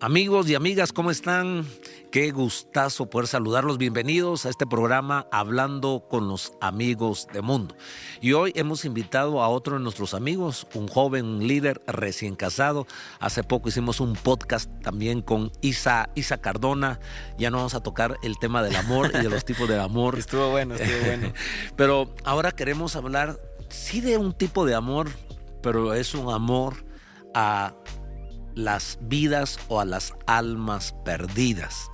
Amigos y amigas, ¿cómo están? Qué gustazo poder saludarlos. Bienvenidos a este programa Hablando con los Amigos de Mundo. Y hoy hemos invitado a otro de nuestros amigos, un joven líder recién casado. Hace poco hicimos un podcast también con Isa Cardona. Ya no vamos a tocar el tema del amor y de los tipos de amor. Estuvo bueno. Pero ahora queremos hablar, sí, de un tipo de amor, pero es un amor a las vidas o a las almas perdidas.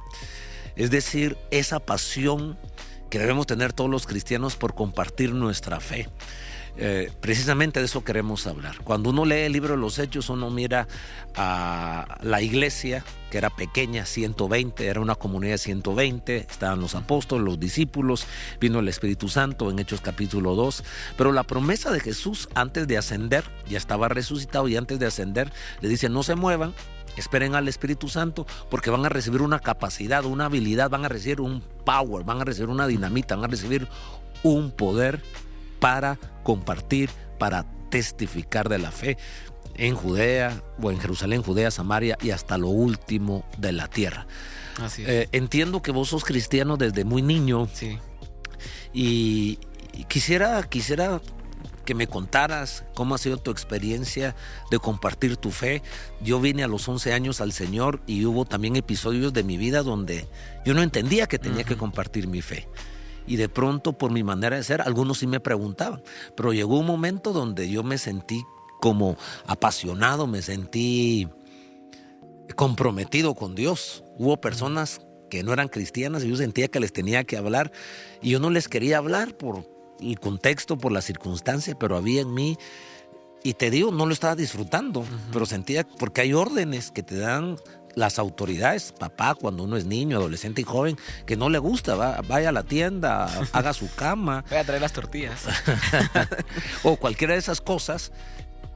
Es decir, esa pasión que debemos tener todos los cristianos por compartir nuestra fe. Precisamente de eso queremos hablar. Cuando uno lee el libro de los Hechos, uno mira a la iglesia, que era pequeña, 120, era una comunidad de 120, estaban los apóstoles, los discípulos, vino el Espíritu Santo en Hechos capítulo 2, pero la promesa de Jesús antes de ascender, ya estaba resucitado y antes de ascender, le dice: no se muevan, esperen al Espíritu Santo, porque van a recibir una capacidad, una habilidad, van a recibir un power, van a recibir una dinamita, van a recibir un poder para compartir, para testificar de la fe en Judea o en Jerusalén, Judea, Samaria y hasta lo último de la tierra. Así es. Entiendo que vos sos cristiano desde muy niño. Sí. Y quisiera que me contaras cómo ha sido tu experiencia de compartir tu fe. Yo vine a los 11 años al Señor y hubo también episodios de mi vida donde yo no entendía que tenía que compartir mi fe. Y de pronto, por mi manera de ser, algunos sí me preguntaban. Pero llegó un momento donde yo me sentí como apasionado, me sentí comprometido con Dios. Hubo personas que no eran cristianas y yo sentía que les tenía que hablar. Y yo no les quería hablar por el contexto, por la circunstancia, pero había en mí, y te digo, no lo estaba disfrutando, pero sentía, porque hay órdenes que te dan las autoridades, papá, cuando uno es niño, adolescente y joven, que no le gusta, vaya a la tienda, haga su cama. Voy a traer las tortillas. O cualquiera de esas cosas,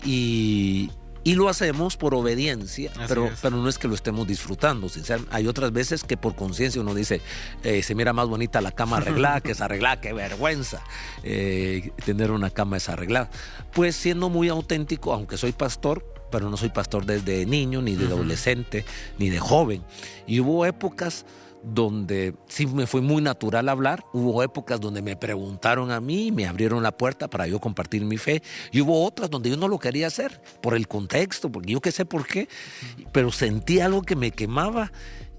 y lo hacemos por obediencia, pero no es que lo estemos disfrutando. Hay otras veces que por conciencia uno dice, se mira más bonita la cama arreglada que desarreglada, qué vergüenza tener una cama desarreglada. Pues siendo muy auténtico, aunque soy pastor, pero no soy pastor desde niño, ni de adolescente, ni de joven. Y hubo épocas donde sí me fue muy natural hablar. Hubo épocas donde me preguntaron a mí, me abrieron la puerta para yo compartir mi fe. Y hubo otras donde yo no lo quería hacer, por el contexto, porque yo qué sé por qué, pero sentí algo que me quemaba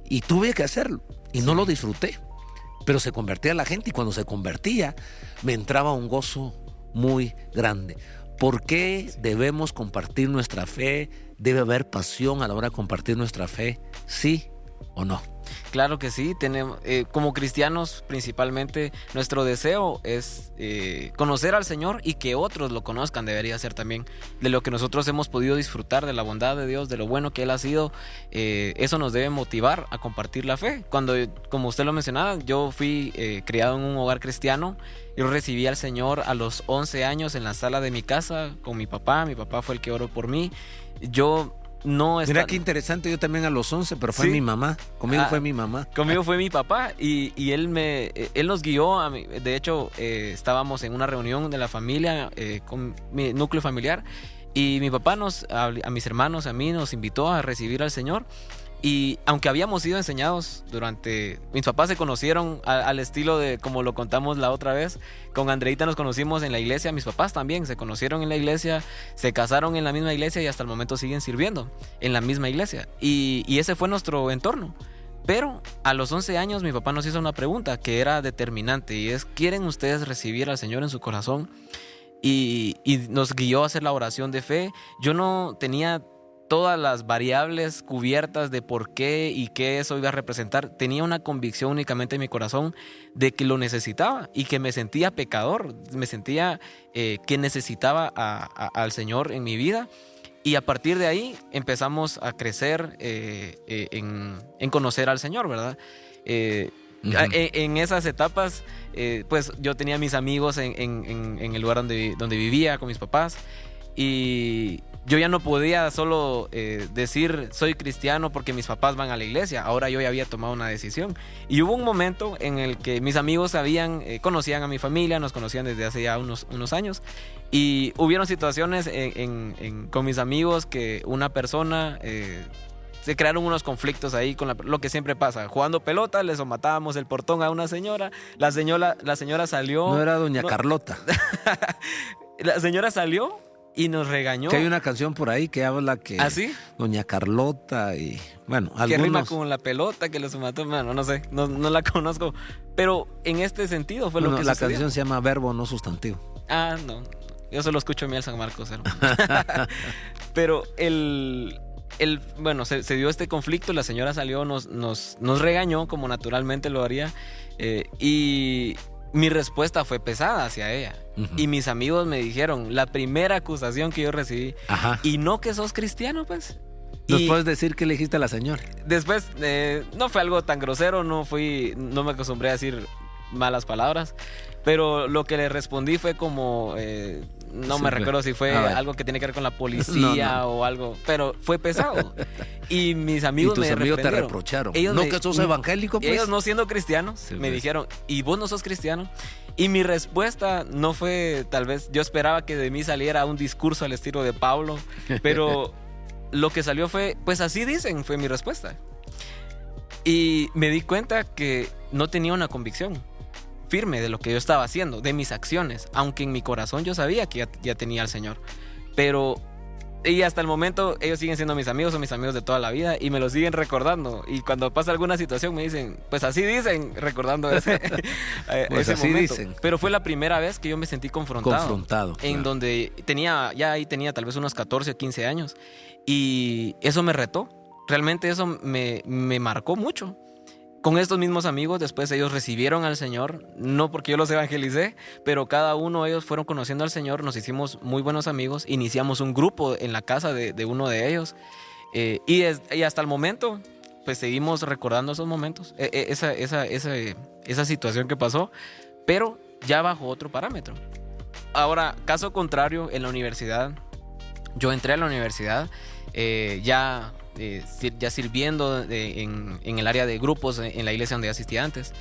y tuve que hacerlo. Y no lo disfruté, pero se convertía la gente, y cuando se convertía me entraba un gozo muy grande. ¿Por qué debemos compartir nuestra fe? ¿Debe haber pasión a la hora de compartir nuestra fe? ¿Sí o no? Claro que sí, tenemos, como cristianos principalmente, nuestro deseo es conocer al Señor y que otros lo conozcan. Debería ser también de lo que nosotros hemos podido disfrutar, de la bondad de Dios, de lo bueno que Él ha sido. Eso nos debe motivar a compartir la fe. Cuando, como usted lo mencionaba, yo fui criado en un hogar cristiano. Yo recibí al Señor a los 11 años en la sala de mi casa con mi papá. Mi papá fue el que oró por mí. Mira qué interesante, yo también a los 11, pero fue mi mamá. Conmigo fue mi mamá. Conmigo fue mi papá y él nos guió. De hecho, estábamos en una reunión de la familia, con mi núcleo familiar, y mi papá a mis hermanos, a mí, nos invitó a recibir al Señor. Y aunque habíamos sido enseñados mis papás se conocieron al estilo de como lo contamos la otra vez. Con Andreita nos conocimos en la iglesia, mis papás también se conocieron en la iglesia, se casaron en la misma iglesia y hasta el momento siguen sirviendo en la misma iglesia. Y ese fue nuestro entorno. Pero a los 11 años mi papá nos hizo una pregunta que era determinante, y es: ¿quieren ustedes recibir al Señor en su corazón? Y nos guió a hacer la oración de fe. Yo no tenía todas las variables cubiertas de por qué y qué eso iba a representar. Tenía una convicción únicamente en mi corazón de que lo necesitaba y que me sentía pecador, me sentía que necesitaba al Señor en mi vida. Y a partir de ahí empezamos a crecer en conocer al Señor, ¿verdad? En esas etapas, pues yo tenía mis amigos en el lugar donde vivía con mis papás, y yo ya no podía solo decir soy cristiano porque mis papás van a la iglesia. Ahora yo ya había tomado una decisión. Y hubo un momento en el que mis amigos conocían a mi familia, nos conocían desde hace ya unos años. Y hubieron situaciones con mis amigos que una persona se crearon unos conflictos ahí con lo que siempre pasa. Jugando pelota, les matábamos el portón a una señora. La señora salió. No era doña Carlota. La señora salió y nos regañó. Que hay una canción por ahí que habla que ¿Ah, sí? doña Carlota y bueno, que algunos... rima con la pelota, que los mató. Bueno, no sé, no la conozco. Pero en este sentido fue lo que la sucedió. canción se llama Verbo, no sustantivo. Ah, no. Yo solo escucho a Miel San Marcos, hermano. Pero bueno, se dio este conflicto, la señora salió, nos regañó, como naturalmente lo haría, y mi respuesta fue pesada hacia ella. Uh-huh. Y mis amigos me dijeron, la primera acusación que yo recibí, ajá, ¿y no que sos cristiano, pues? ¿Nos puedes decir qué le dijiste a la señora? Después, no fue algo tan grosero, no me acostumbré a decir malas palabras, pero lo que le respondí fue como... no me recuerdo si fue algo que tiene que ver con la policía o algo, pero fue pesado. Y mis amigos me amigos te reprocharon. Ellos ¿No que sos evangélico, pues? Ellos no siendo cristianos, sí, me dijeron, ¿y vos no sos cristiano? Y mi respuesta no fue, tal vez, yo esperaba que de mí saliera un discurso al estilo de Pablo, pero lo que salió fue, pues así dicen, fue mi respuesta. Y me di cuenta que no tenía una convicción firme de lo que yo estaba haciendo, de mis acciones, aunque en mi corazón yo sabía que ya tenía al Señor. Pero, y hasta el momento ellos siguen siendo mis amigos, son mis amigos de toda la vida y me lo siguen recordando. Y cuando pasa alguna situación me dicen, pues así dicen, recordando ese, pues ese así momento. dicen. Pero fue la primera vez que yo me sentí confrontado. En claro. donde tenía tal vez unos 14 o 15 años. Y eso me retó. Realmente eso me marcó mucho. Con estos mismos amigos, después ellos recibieron al Señor, no porque yo los evangelicé, pero cada uno de ellos fueron conociendo al Señor, nos hicimos muy buenos amigos, iniciamos un grupo en la casa de uno de ellos, y hasta el momento, pues seguimos recordando esos momentos, esa situación que pasó, pero ya bajo otro parámetro. Ahora, caso contrario, en la universidad, yo entré a la universidad, ya sirviendo en el área de grupos en la iglesia donde asistía antes.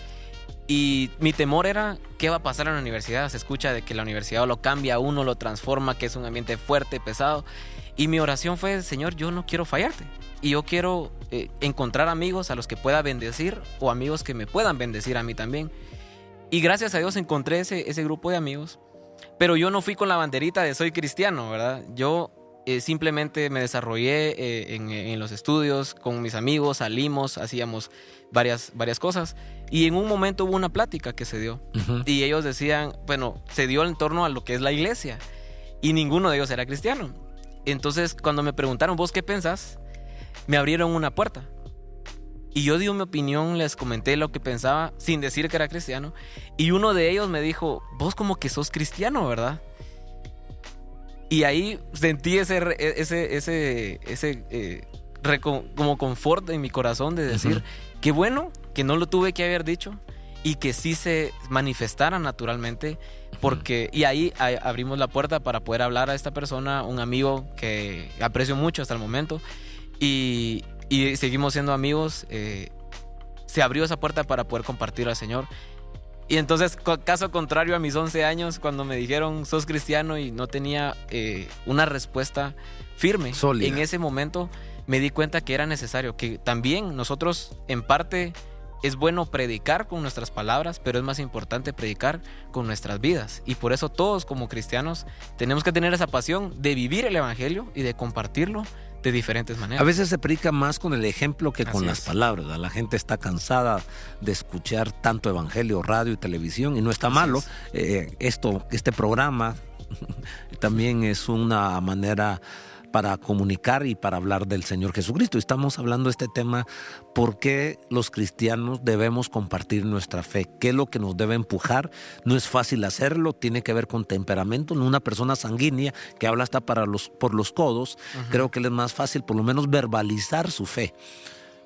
Y mi temor era, ¿qué va a pasar en la universidad? Se escucha de que la universidad lo cambia a uno, lo transforma, que es un ambiente fuerte, pesado. Y mi oración fue, Señor, yo no quiero fallarte. Y yo quiero encontrar amigos a los que pueda bendecir o amigos que me puedan bendecir a mí también. Y gracias a Dios encontré ese grupo de amigos. Pero yo no fui con la banderita de soy cristiano, ¿verdad? Yo simplemente me desarrollé en los estudios con mis amigos, salimos, hacíamos varias cosas y en un momento hubo una plática que se dio. Uh-huh. Y ellos decían, bueno, se dio en torno a lo que es la iglesia y ninguno de ellos era cristiano. Entonces cuando me preguntaron, ¿vos qué pensás? Me abrieron una puerta y yo di mi opinión, les comenté lo que pensaba sin decir que era cristiano y uno de ellos me dijo, vos como que sos cristiano, ¿verdad? Y ahí sentí como confort en mi corazón de decir, uh-huh, qué bueno que no lo tuve que haber dicho y que sí se manifestara naturalmente, porque y ahí abrimos la puerta para poder hablar a esta persona, un amigo que aprecio mucho hasta el momento, y seguimos siendo amigos. Se abrió esa puerta para poder compartir al Señor. Y entonces, caso contrario a mis 11 años, cuando me dijeron, sos cristiano, y no tenía una respuesta firme, sólida. En ese momento me di cuenta que era necesario, que también nosotros, en parte, es bueno predicar con nuestras palabras, pero es más importante predicar con nuestras vidas. Y por eso todos como cristianos tenemos que tener esa pasión de vivir el evangelio y de compartirlo de diferentes maneras. A veces se predica más con el ejemplo que con Así las es. palabras. La gente está cansada de escuchar tanto evangelio, radio y televisión, y no está Así malo. Este programa también es una manera para comunicar y para hablar del Señor Jesucristo. Estamos hablando de este tema, ¿por qué los cristianos debemos compartir nuestra fe? ¿Qué es lo que nos debe empujar? No es fácil hacerlo, tiene que ver con temperamento. Una persona sanguínea que habla hasta por los codos, uh-huh, creo que le es más fácil por lo menos verbalizar su fe.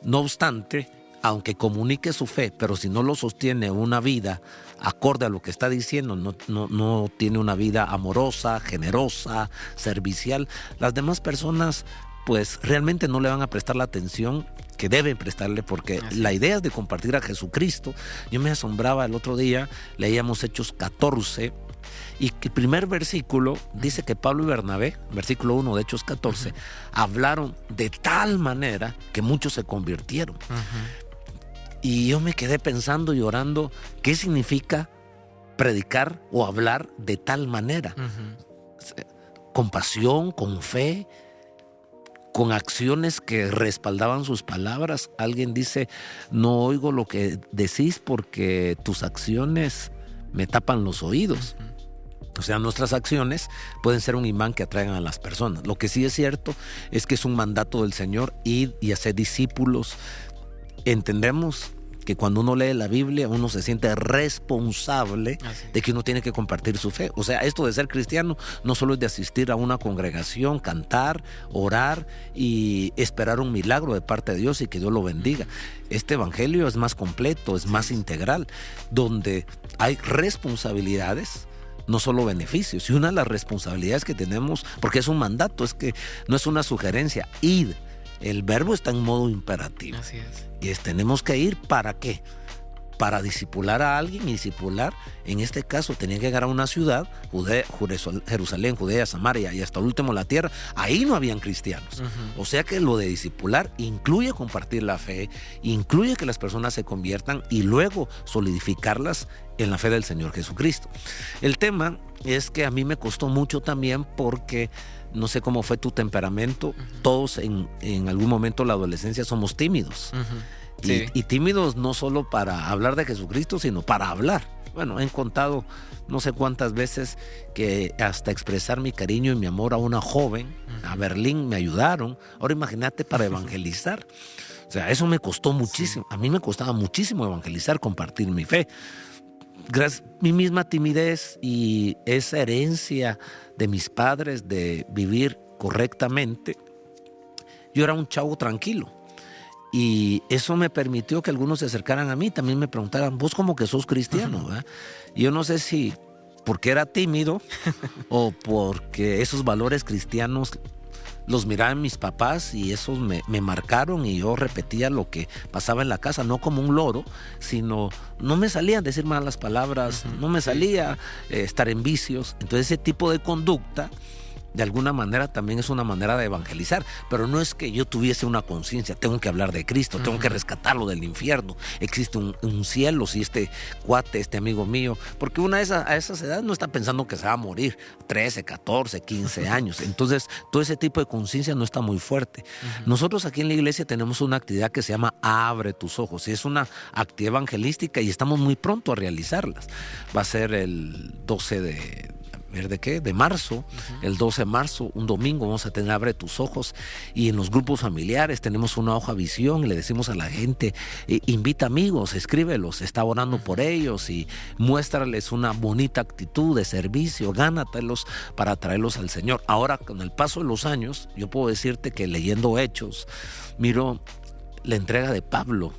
No obstante, aunque comunique su fe, pero si no lo sostiene una vida acorde a lo que está diciendo, no tiene una vida amorosa, generosa, servicial, las demás personas pues realmente no le van a prestar la atención que deben prestarle, porque la idea es de compartir a Jesucristo. Yo me asombraba el otro día, leíamos Hechos 14, Y el primer versículo dice que Pablo y Bernabé, versículo 1 de Hechos 14, hablaron de tal manera que muchos se convirtieron. Y yo me quedé pensando y orando, ¿qué significa predicar o hablar de tal manera? Con pasión, con fe, con acciones que respaldaban sus palabras. Alguien dice, no oigo lo que decís porque tus acciones me tapan los oídos. O sea, nuestras acciones pueden ser un imán que atraigan a las personas. Lo que sí es cierto es que es un mandato del Señor, ir y hacer discípulos. Entendemos que cuando uno lee la Biblia, uno se siente responsable de que uno tiene que compartir su fe. O sea, esto de ser cristiano no solo es de asistir a una congregación, cantar, orar y esperar un milagro de parte de Dios y que Dios lo bendiga. Este evangelio es más completo, es más integral, donde hay responsabilidades, no solo beneficios. Y una de las responsabilidades que tenemos, porque es un mandato, es que no es una sugerencia, id. El verbo está en modo imperativo. Así es. Y tenemos que ir, ¿para qué? Para discipular a alguien, y discipular, en este caso, tenía que llegar a una ciudad, Jerusalén, Judea, Samaria y hasta el último la tierra. Ahí no habían cristianos. O sea que lo de discipular incluye compartir la fe, incluye que las personas se conviertan y luego solidificarlas en la fe del Señor Jesucristo. El tema es que a mí me costó mucho también porque no sé cómo fue tu temperamento. Todos en algún momento de la adolescencia somos tímidos. Sí. Y tímidos no solo para hablar de Jesucristo, sino para hablar. Bueno, he contado no sé cuántas veces que hasta expresar mi cariño y mi amor a una joven, a Berlín, me ayudaron. Ahora imagínate para evangelizar. O sea, eso me costó muchísimo. A mí me costaba muchísimo evangelizar, compartir mi fe. Gracias a mi misma timidez y esa herencia de mis padres de vivir correctamente, yo era un chavo tranquilo. Y eso me permitió que algunos se acercaran a mí, también me preguntaran, vos como que sos cristiano, ¿verdad? Y yo no sé si porque era tímido o porque esos valores cristianos los miraban mis papás y esos me marcaron, y yo repetía lo que pasaba en la casa, no como un loro, sino no me salía decir malas palabras, no me salía estar en vicios. Entonces ese tipo de conducta de alguna manera también es una manera de evangelizar, pero no es que yo tuviese una conciencia, tengo que hablar de Cristo, tengo que rescatarlo del infierno, existe un cielo si este cuate, este amigo mío, porque una a esas edades no está pensando que se va a morir, 13, 14, 15 años, entonces todo ese tipo de conciencia no está muy fuerte. Nosotros aquí en la iglesia tenemos una actividad que se llama Abre tus ojos, y es una actividad evangelística y estamos muy pronto a realizarlas. Va a ser el 12 de marzo, el 12 de marzo, un domingo, vamos a tener Abre tus ojos, y en los grupos familiares tenemos una hoja visión, le decimos a la gente, invita amigos, escríbelos, está orando por ellos y muéstrales una bonita actitud de servicio, gánatelos para traerlos al Señor. Ahora, con el paso de los años, yo puedo decirte que leyendo Hechos, miro la entrega de Pablo,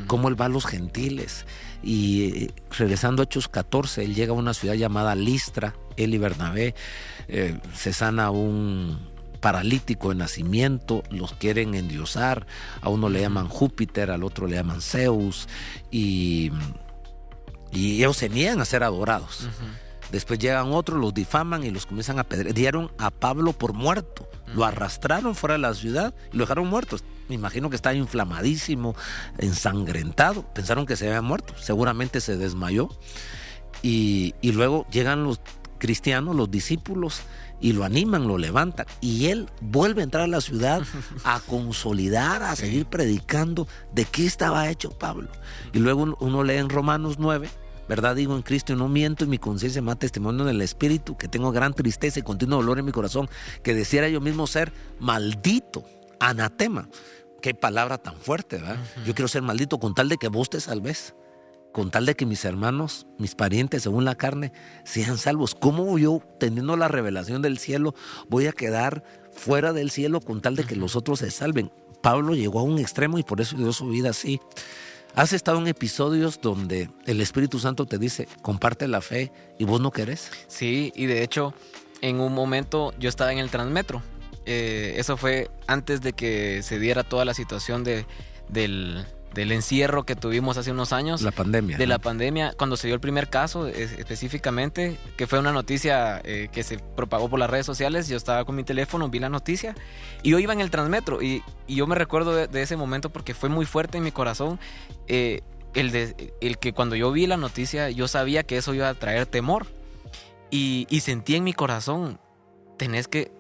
cómo él va a los gentiles. Y regresando a Hechos 14, él llega a una ciudad llamada Listra, él y Bernabé, se sana un paralítico de nacimiento, los quieren endiosar, a uno le llaman Júpiter, al otro le llaman Zeus, y ellos se niegan a ser adorados. Después llegan otros, los difaman y los comienzan a apedrear. Dieron a Pablo por muerto, lo arrastraron fuera de la ciudad y lo dejaron muerto. Me imagino que estaba inflamadísimo, ensangrentado. Pensaron que se había muerto, seguramente se desmayó. Y luego llegan los cristianos, los discípulos, y lo animan, lo levantan. Y él vuelve a entrar a la ciudad a consolidar, a seguir predicando de qué estaba hecho Pablo. Y luego uno lee en Romanos 9, verdad digo en Cristo y no miento, y mi conciencia me da testimonio en el Espíritu, que tengo gran tristeza y continuo dolor en mi corazón, que deseara yo mismo ser maldito, anatema. Qué palabra tan fuerte, ¿verdad? Yo quiero ser maldito con tal de que vos te salves, con tal de que mis hermanos, mis parientes según la carne, sean salvos. ¿Cómo yo, teniendo la revelación del cielo, voy a quedar fuera del cielo con tal de que los otros se salven? Pablo llegó a un extremo y por eso dio su vida así. ¿Has estado en episodios donde el Espíritu Santo te dice, comparte la fe, y vos no querés? Sí, y de hecho, en un momento yo estaba en el Transmetro. Eso fue antes de que se diera toda la situación del del encierro que tuvimos hace unos años. La pandemia. De la pandemia, cuando se dio el primer caso específicamente, que fue una noticia que se propagó por las redes sociales. Yo estaba con mi teléfono, vi la noticia y yo iba en el Transmetro y yo me recuerdo de ese momento porque fue muy fuerte en mi corazón. El que cuando yo vi la noticia, yo sabía que eso iba a traer temor y sentí en mi corazón, tenés que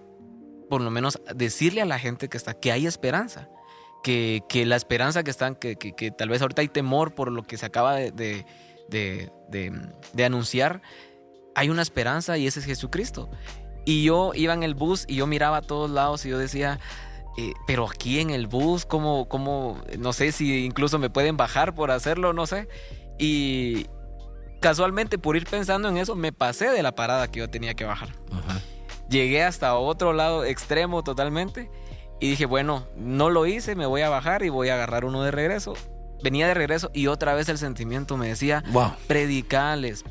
por lo menos decirle a la gente que está que hay esperanza, que la esperanza que están, que tal vez ahorita hay temor por lo que se acaba de anunciar, hay una esperanza y ese es Jesucristo. Y yo iba en el bus y yo miraba a todos lados y yo decía, pero aquí en el bus, ¿cómo? No sé si incluso me pueden bajar por hacerlo, no sé. Y casualmente por ir pensando en eso, me pasé de la parada que yo tenía que bajar. Ajá. Llegué hasta otro lado extremo totalmente y dije, bueno, no lo hice, me voy a bajar y voy a agarrar uno de regreso. Venía de regreso y otra vez el sentimiento me decía, wow, predicales.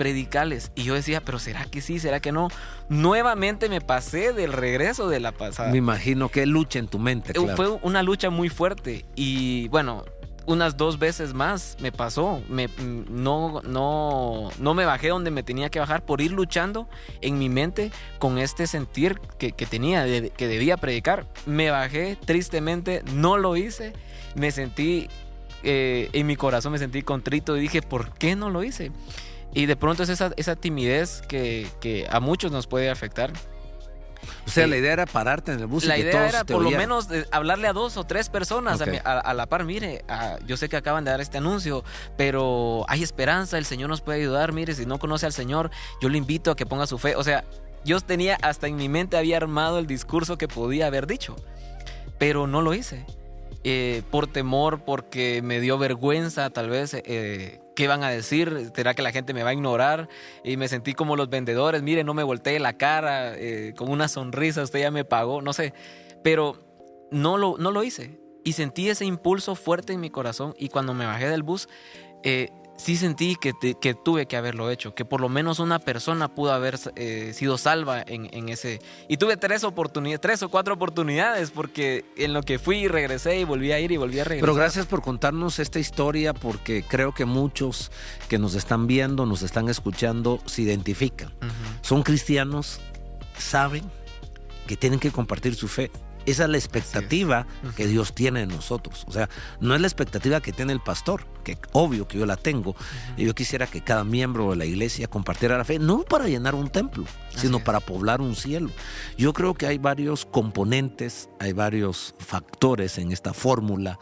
Y yo decía, pero ¿será que sí? ¿Será que no? Nuevamente me pasé del regreso de la pasada. Me imagino que lucha en tu mente, claro. Fue una lucha muy fuerte y bueno, unas 2 veces más me pasó. No me bajé donde me tenía que bajar por ir luchando en mi mente con este sentir que tenía, que debía predicar. Me bajé tristemente, no lo hice. Me sentí, en mi corazón me sentí contrito y dije, ¿por qué no lo hice? Y de pronto es esa timidez que a muchos nos puede afectar. O sea, la idea era pararte en el bus. La y que idea todos era te por lo oyeran. menos hablarle a 2 o 3 personas Okay. a la par. Mire, yo sé que acaban de dar este anuncio, pero hay esperanza, el Señor nos puede ayudar. Mire, si no conoce al Señor, yo le invito a que ponga su fe. O sea, yo tenía hasta en mi mente, había armado el discurso que podía haber dicho, pero no lo hice. Por temor, porque me dio vergüenza tal vez, ¿qué van a decir? ¿Será que la gente me va a ignorar? Y me sentí como los vendedores, mire, no me volteé la cara, con una sonrisa, usted ya me pagó, no sé, pero no lo hice y sentí ese impulso fuerte en mi corazón y cuando me bajé del bus, sí sentí que tuve que haberlo hecho, que por lo menos una persona pudo haber sido salva en ese. Y tuve 3 o 4 oportunidades, porque en lo que fui y regresé y volví a ir y volví a regresar. Pero gracias por contarnos esta historia, porque creo que muchos que nos están viendo, nos están escuchando, se identifican. Uh-huh. Son cristianos, saben que tienen que compartir su fe. Esa es la expectativa que Dios tiene en nosotros. O sea, no es la expectativa que tiene el pastor, que obvio que yo la tengo. Y yo quisiera que cada miembro de la iglesia compartiera la fe, no para llenar un templo, sino para poblar un cielo. Yo creo que hay varios componentes, hay varios factores en esta fórmula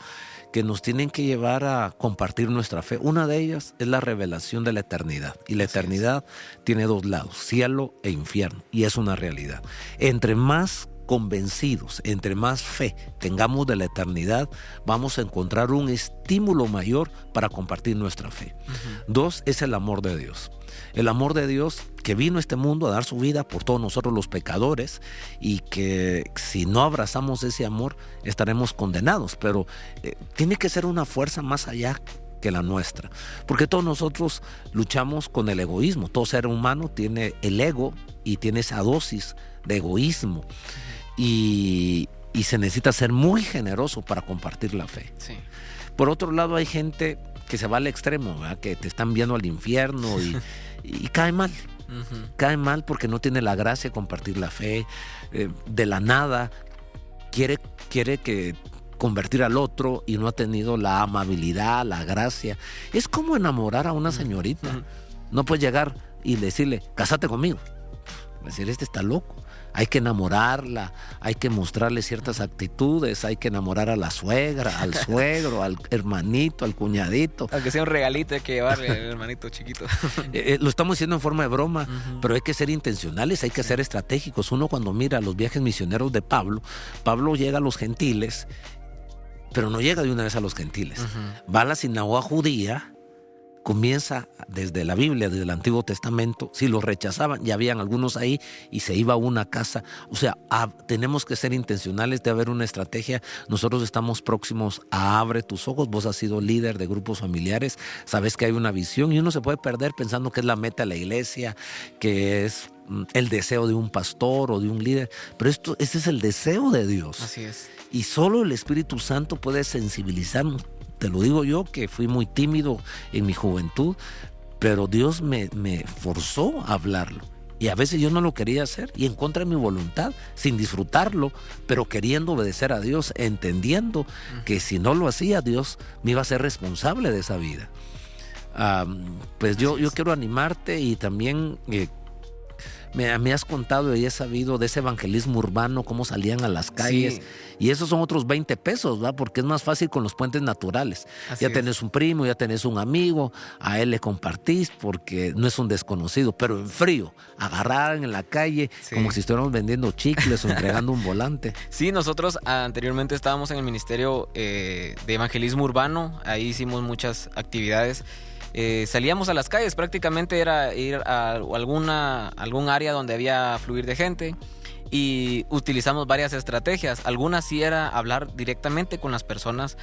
que nos tienen que llevar a compartir nuestra fe. Una de ellas es la revelación de la eternidad. Y la eternidad tiene 2 lados, cielo e infierno. Y es una realidad. Entre más convencidos, entre más fe tengamos de la eternidad, vamos a encontrar un estímulo mayor para compartir nuestra fe. Uh-huh. 2 es el amor de Dios. El amor de Dios que vino a este mundo a dar su vida por todos nosotros los pecadores, y que si no abrazamos ese amor estaremos condenados, pero tiene que ser una fuerza más allá que la nuestra, porque todos nosotros luchamos con el egoísmo. Todo ser humano tiene el ego y tiene esa dosis de egoísmo. Y se necesita ser muy generoso para compartir la fe. Sí. Por otro lado, hay gente que se va al extremo, ¿verdad? Que te están viendo al infierno y cae mal. Uh-huh. Cae mal porque no tiene la gracia de compartir la fe. De la nada quiere que convertir al otro y no ha tenido la amabilidad, la gracia. Es como enamorar a una señorita. Uh-huh. No puedes llegar y decirle, cásate conmigo. Decir, este está loco. Hay que enamorarla, hay que mostrarle ciertas actitudes, hay que enamorar a la suegra, al suegro, al hermanito, al cuñadito. Aunque sea un regalito, hay que llevarle al hermanito chiquito. Lo estamos diciendo en forma de broma, uh-huh. pero hay que ser intencionales, hay que ser estratégicos. Uno cuando mira los viajes misioneros de Pablo llega a los gentiles, pero no llega de una vez a los gentiles. Uh-huh. Va a la sinagoga judía, comienza desde la Biblia, desde el Antiguo Testamento. Si los rechazaban, ya habían algunos ahí y se iba a una casa. O sea, tenemos que ser intencionales de haber una estrategia. Nosotros estamos próximos a Abre tus Ojos. Vos has sido líder de grupos familiares, sabes que hay una visión y uno se puede perder pensando que es la meta de la iglesia, que es el deseo de un pastor o de un líder, pero este es el deseo de Dios. Así es. Y solo el Espíritu Santo puede sensibilizarnos te lo digo yo, que fui muy tímido en mi juventud, pero Dios me forzó a hablarlo. Y a veces yo no lo quería hacer y en contra de mi voluntad, sin disfrutarlo, pero queriendo obedecer a Dios, entendiendo que si no lo hacía, Dios me iba a ser responsable de esa vida. Pues yo quiero animarte y también me has contado y he sabido de ese evangelismo urbano, cómo salían a las calles. Sí. Y esos son otros 20 pesos, ¿verdad? Porque es más fácil con los puentes naturales. Así ya tenés un primo, ya tenés un amigo, a él le compartís porque no es un desconocido, pero en frío, agarrar en la calle como si estuviéramos vendiendo chicles o entregando un volante. Sí, nosotros anteriormente estábamos en el Ministerio de Evangelismo Urbano, ahí hicimos muchas actividades. Salíamos a las calles, prácticamente era ir a algún área donde había fluir de gente y utilizamos varias estrategias. Algunas sí era hablar directamente con las personas,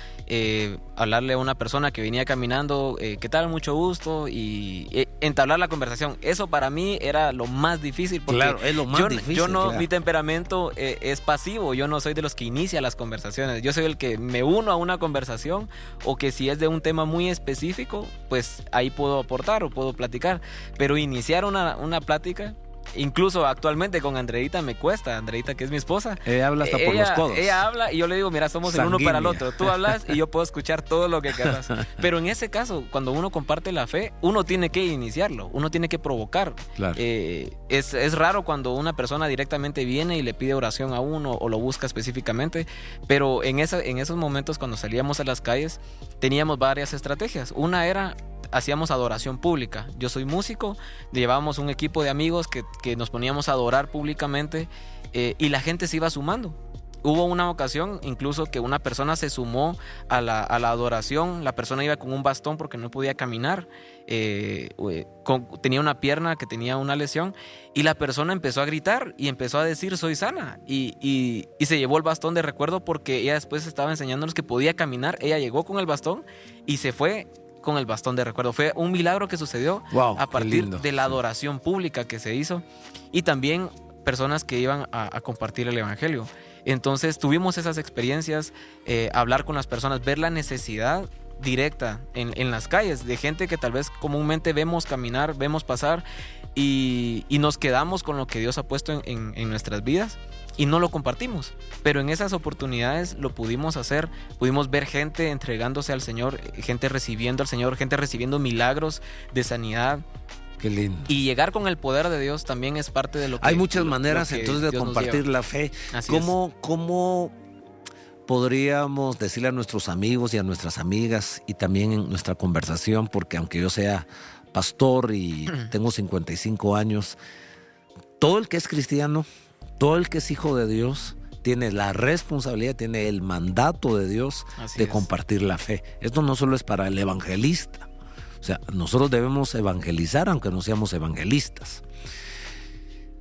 hablarle a una persona que venía caminando, ¿qué tal? Mucho gusto, y entablar la conversación. Eso para mí era lo más difícil, porque claro, es lo más difícil. Claro. Mi temperamento es pasivo, yo no soy de los que inicia las conversaciones, yo soy el que me uno a una conversación, o que si es de un tema muy específico, pues ahí puedo aportar o puedo platicar, pero iniciar una plática, incluso actualmente con Andreita me cuesta. Andreita, que es mi esposa, ella habla hasta por los codos. Ella habla y yo le digo, mira, somos el uno para el otro. Tú hablas y yo puedo escuchar todo lo que quieras. Pero en ese caso, cuando uno comparte la fe, uno tiene que iniciarlo, uno tiene que provocar. Claro. Es raro cuando una persona directamente viene y le pide oración a uno o lo busca específicamente, pero en esos momentos, cuando salíamos a las calles, teníamos varias estrategias. Una era, hacíamos adoración pública. Yo soy músico, llevábamos un equipo de amigos que nos poníamos a adorar públicamente, y la gente se iba sumando. Hubo una ocasión incluso que una persona se sumó a la adoración. La persona iba con un bastón porque no podía caminar, tenía una pierna que tenía una lesión, y la persona empezó a gritar y empezó a decir soy sana, y se llevó el bastón de recuerdo, porque ella después estaba enseñándonos que podía caminar. Ella llegó con el bastón y se fue con el bastón de recuerdo. Fue un milagro que sucedió a partir de la adoración pública que se hizo, y también personas que iban a compartir el evangelio. Entonces tuvimos esas experiencias, hablar con las personas, ver la necesidad directa en las calles de gente que tal vez comúnmente vemos caminar, vemos pasar, y nos quedamos con lo que Dios ha puesto en nuestras vidas y no lo compartimos. Pero en esas oportunidades lo pudimos hacer, pudimos ver gente entregándose al Señor, gente recibiendo al Señor, gente recibiendo milagros de sanidad. Qué lindo. Y llegar con el poder de Dios también es parte de lo que... Hay muchas maneras entonces de compartir la fe. ¿Cómo podríamos decirle a nuestros amigos y a nuestras amigas, y también en nuestra conversación, porque aunque yo sea pastor y tengo 55 años, todo el que es cristiano, todo el que es hijo de Dios, tiene la responsabilidad, tiene el mandato de Dios de compartir la fe. Esto no solo es para el evangelista. O sea, nosotros debemos evangelizar aunque no seamos evangelistas.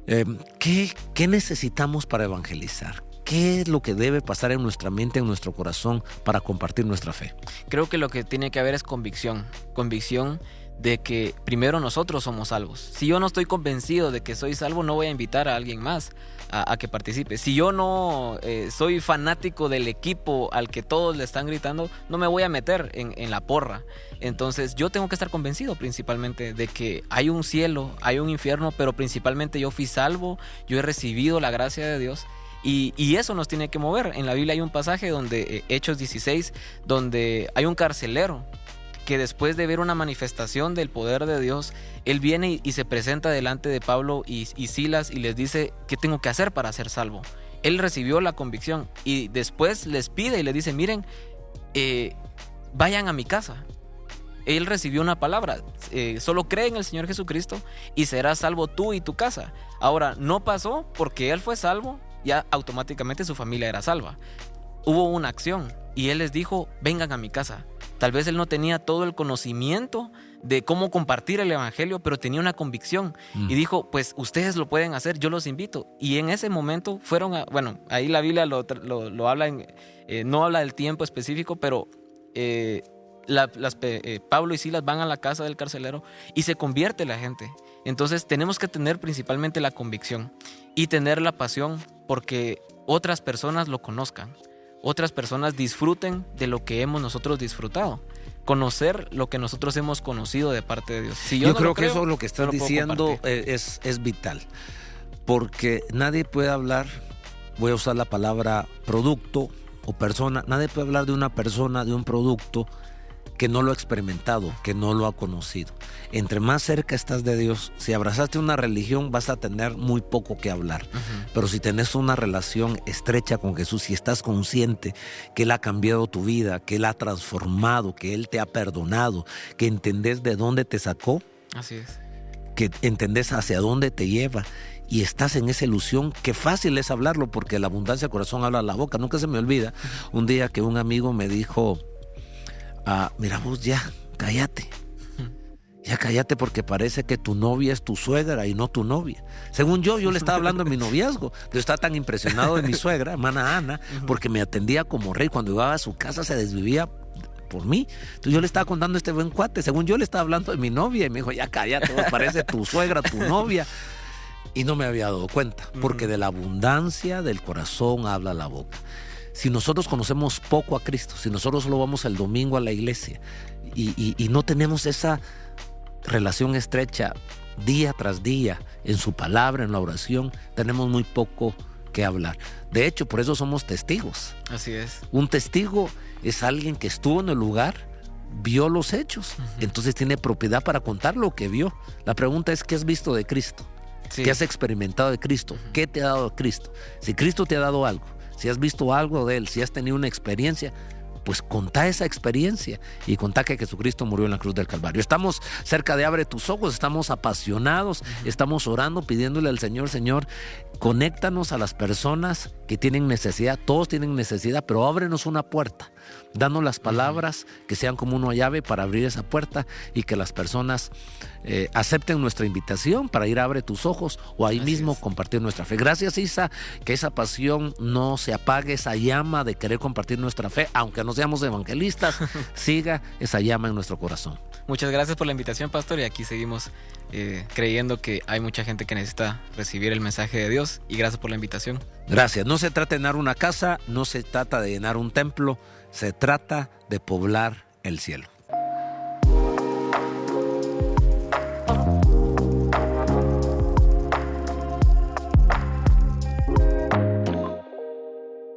¿Qué necesitamos para evangelizar? ¿Qué es lo que debe pasar en nuestra mente, en nuestro corazón, para compartir nuestra fe? Creo que lo que tiene que haber es convicción. Convicción de que primero nosotros somos salvos. Si yo no estoy convencido de que soy salvo, no voy a invitar a alguien más a que participe. Si yo no soy fanático del equipo al que todos le están gritando, no me voy a meter en la porra. Entonces yo tengo que estar convencido principalmente de que hay un cielo, hay un infierno, pero principalmente yo fui salvo, yo he recibido la gracia de Dios. Y eso nos tiene que mover. En la Biblia hay un pasaje donde, Hechos 16, donde hay un carcelero que después de ver una manifestación del poder de Dios, él viene y se presenta delante de Pablo y Silas y les dice, ¿qué tengo que hacer para ser salvo? Él recibió la convicción y después les pide y les dice, miren, vayan a mi casa. Él recibió una palabra, solo cree en el Señor Jesucristo y serás salvo tú y tu casa. Ahora, no pasó porque él fue salvo, ya automáticamente su familia era salva. Hubo una acción y él les dijo, vengan a mi casa. Tal vez él no tenía todo el conocimiento de cómo compartir el evangelio, pero tenía una convicción y dijo, pues ustedes lo pueden hacer, yo los invito. Y en ese momento fueron ahí la Biblia lo habla, no habla del tiempo específico, pero Pablo y Silas van a la casa del carcelero y se convierte la gente. Entonces tenemos que tener principalmente la convicción y tener la pasión porque otras personas lo conozcan. otras personas disfruten de lo que hemos nosotros disfrutado. Conocer lo que nosotros hemos conocido de parte de Dios. Si yo no creo lo que eso lo que estás no lo puedo diciendo compartir. es vital. Porque nadie puede hablar, voy a usar la palabra producto o persona, nadie puede hablar de una persona, de un producto que no lo ha experimentado, que no lo ha conocido. Entre más cerca estás de Dios, si abrazaste una religión vas a tener muy poco que hablar. Pero si tenés una relación estrecha con Jesús, si estás consciente que Él ha cambiado tu vida, que Él ha transformado, que Él te ha perdonado, que entendés de dónde te sacó, Así es. que entendés hacia dónde te lleva y estás en esa ilusión, que fácil es hablarlo porque la abundancia del corazón habla la boca. Nunca se me olvida un día que un amigo me dijo, mira vos, ya cállate porque parece que tu novia es tu suegra y no tu novia. Según yo le estaba hablando de mi noviazgo. Yo estaba tan impresionado de mi suegra, hermana Ana, porque me atendía como rey. Cuando iba a su casa se desvivía por mí. Entonces yo le estaba contando a este buen cuate, según yo le estaba hablando de mi novia y me dijo, ya cállate, vos, parece tu suegra, tu novia. Y no me había dado cuenta, porque de la abundancia del corazón habla la boca. Si nosotros conocemos poco a Cristo, si nosotros solo vamos el domingo a la iglesia y no tenemos esa relación estrecha día tras día en su palabra, en la oración, tenemos muy poco que hablar. De hecho, por eso somos testigos. Así es. Un testigo es alguien que estuvo en el lugar, vio los hechos, entonces tiene propiedad para contar lo que vio. La pregunta es, ¿qué has visto de Cristo? Sí. ¿Qué has experimentado de Cristo? ¿Qué te ha dado Cristo? Si Cristo te ha dado algo, si has visto algo de Él, si has tenido una experiencia, pues contá esa experiencia y contá que Jesucristo murió en la cruz del Calvario. Estamos cerca de Abre tus ojos, estamos apasionados, estamos orando, pidiéndole al Señor, Señor, conéctanos a las personas que tienen necesidad. Todos tienen necesidad, pero ábrenos una puerta. Danos las palabras que sean como una llave para abrir esa puerta y que las personas acepten nuestra invitación para ir a Abre tus ojos o ahí mismo compartir nuestra fe. Gracias, Isa, que esa pasión no se apague, esa llama de querer compartir nuestra fe, aunque no seamos evangelistas, siga esa llama en nuestro corazón. Muchas gracias por la invitación, pastor, y aquí seguimos creyendo que hay mucha gente que necesita recibir el mensaje de Dios, y gracias por la invitación. Gracias. No se trata de llenar una casa, no se trata de llenar un templo, se trata de poblar el cielo.